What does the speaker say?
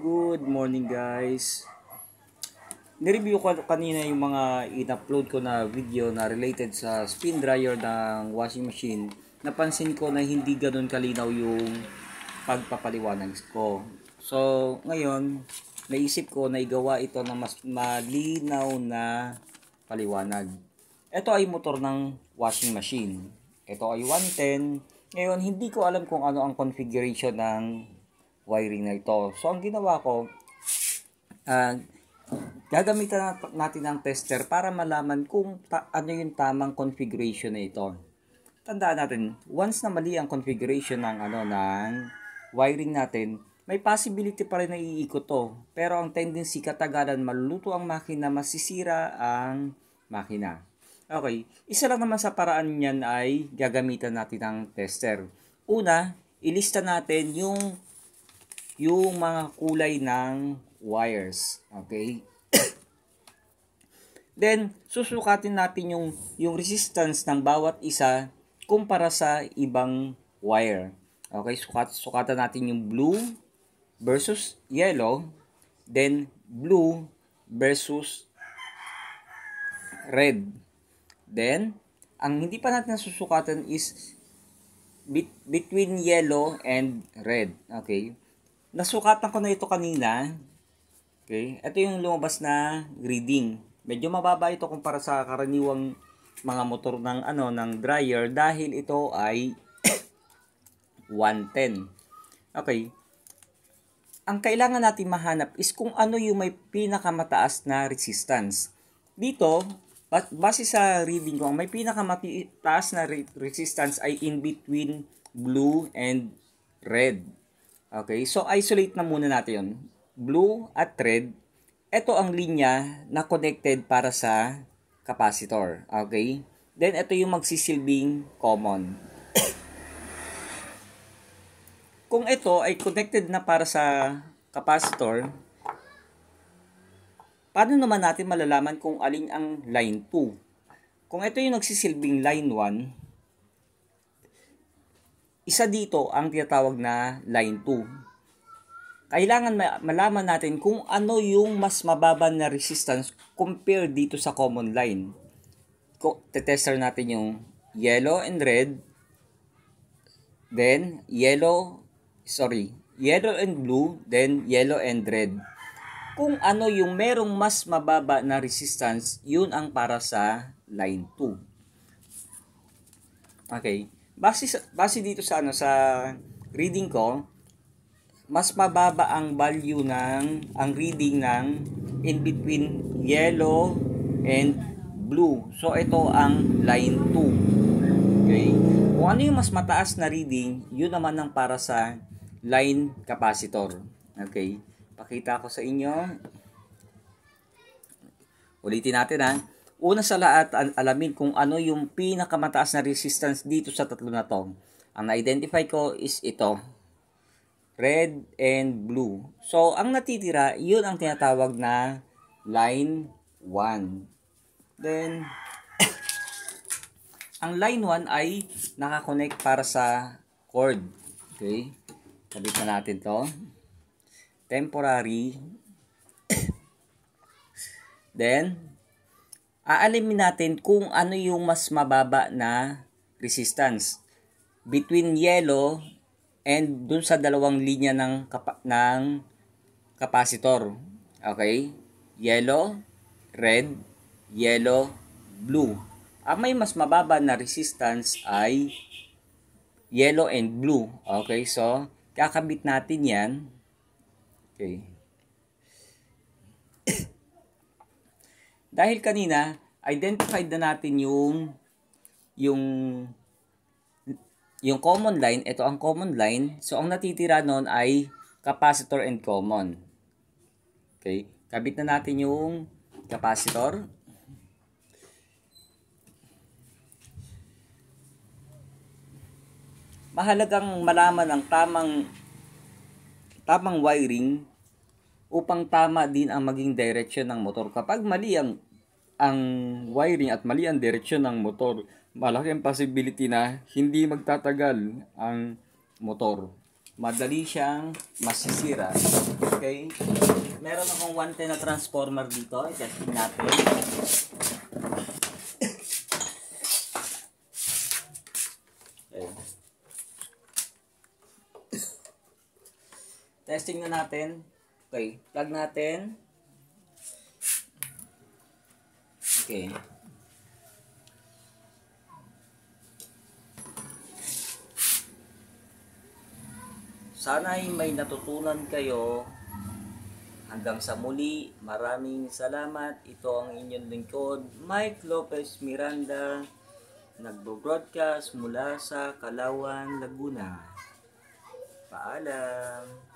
Good morning guys. Nireview ko kanina yung mga in-upload ko na video na related sa spin dryer ng washing machine. Napansin ko na hindi ganoon kalinaw yung pagpapaliwanag ko. So, ngayon, naisip ko na igawa ito ng mas malinaw na paliwanag. Ito ay motor ng washing machine. Ito ay 110. Ngayon, hindi ko alam kung ano ang configuration ng wiring na ito. So, ang ginawa ko, gagamitan natin ng tester para malaman kung ano yung tamang configuration na ito. Tandaan natin, once na mali ang configuration ng wiring natin, may possibility pa rin na iikot to. Pero ang tendency katagalan, maluluto ang makina, masisira ang makina. Okay, isa lang naman sa paraan niyan ay gagamitan natin ng tester. Una, ilista natin yung mga kulay ng wires. Okay? Then, susukatin natin yung resistance ng bawat isa kumpara sa ibang wire. Okay? Sukatan natin yung blue versus yellow. Then, blue versus red. Then, ang hindi pa natin susukatan is between yellow and red. Okay? Nasukatan ko na ito kanina. Okay? Ito yung lumabas na reading. Medyo mababa ito kumpara sa karaniwang mga motor ng dryer dahil ito ay 110. Okay. Ang kailangan natin mahanap is kung ano yung may pinakamataas na resistance. Dito, base sa reading ko, ang may pinakamataas na resistance ay in between blue and red. Okay, so isolate na muna natin yun. Blue at red, ito ang linya na connected para sa capacitor. Okay, then ito yung magsisilbing common. Kung ito ay connected na para sa capacitor, paano naman natin malalaman kung alin ang line 2? Kung ito yung nagsisilbing line 1, isa dito ang tinatawag na line 2. Kailangan malaman natin kung ano yung mas mababa na resistance compare dito sa common line. Tetester natin yung yellow and red. Then, yellow and blue. Then, yellow and red. Kung ano yung merong mas mababa na resistance, yun ang para sa line 2. Okay. Base dito sa reading ko, mas mababa ang value ang reading ng in between yellow and blue. So, ito ang line 2. Okay? Kung ano yung mas mataas na reading, yun naman ang para sa line capacitor. Okay? Pakita ko sa inyo. Ulitin natin ha. Una sa lahat, alamin kung ano yung pinakamataas na resistance dito sa tatlo na to. Ang na-identify ko is ito. Red and blue. So, ang natitira, yun ang tinatawag na line 1. Then, ang line 1 ay nakakonect para sa cord. Okay? Kabit na natin to. Temporary. Then, aalimin natin kung ano yung mas mababa na resistance between yellow and dun sa dalawang linya ng capacitor. Okay? Yellow, red, yellow, blue. Ang may mas mababa na resistance ay yellow and blue. Okay? So, kakabit natin yan. Okay. Dahil kanina, identified na natin yung common line. Ito ang common line. So, ang natitira nun ay capacitor and common. Okay. Kabit na natin yung capacitor. Mahalagang malaman ang tamang wiring upang tama din ang maging direksyon ng motor. Kapag mali ang wiring at mali ang direksyon ng motor, malaki ang possibility na hindi magtatagal ang motor. madali siyang masisira. Okay? Meron akong 110 na transformer dito. I-testing natin. Ayan. Testing na natin. Okay, plug natin. Okay. Sana ay may natutunan kayo. Hanggang sa muli, maraming salamat. Ito ang inyong lingkod, Mike Lopez Miranda, nagbo-broadcast mula sa Calauan, Laguna. Paalam.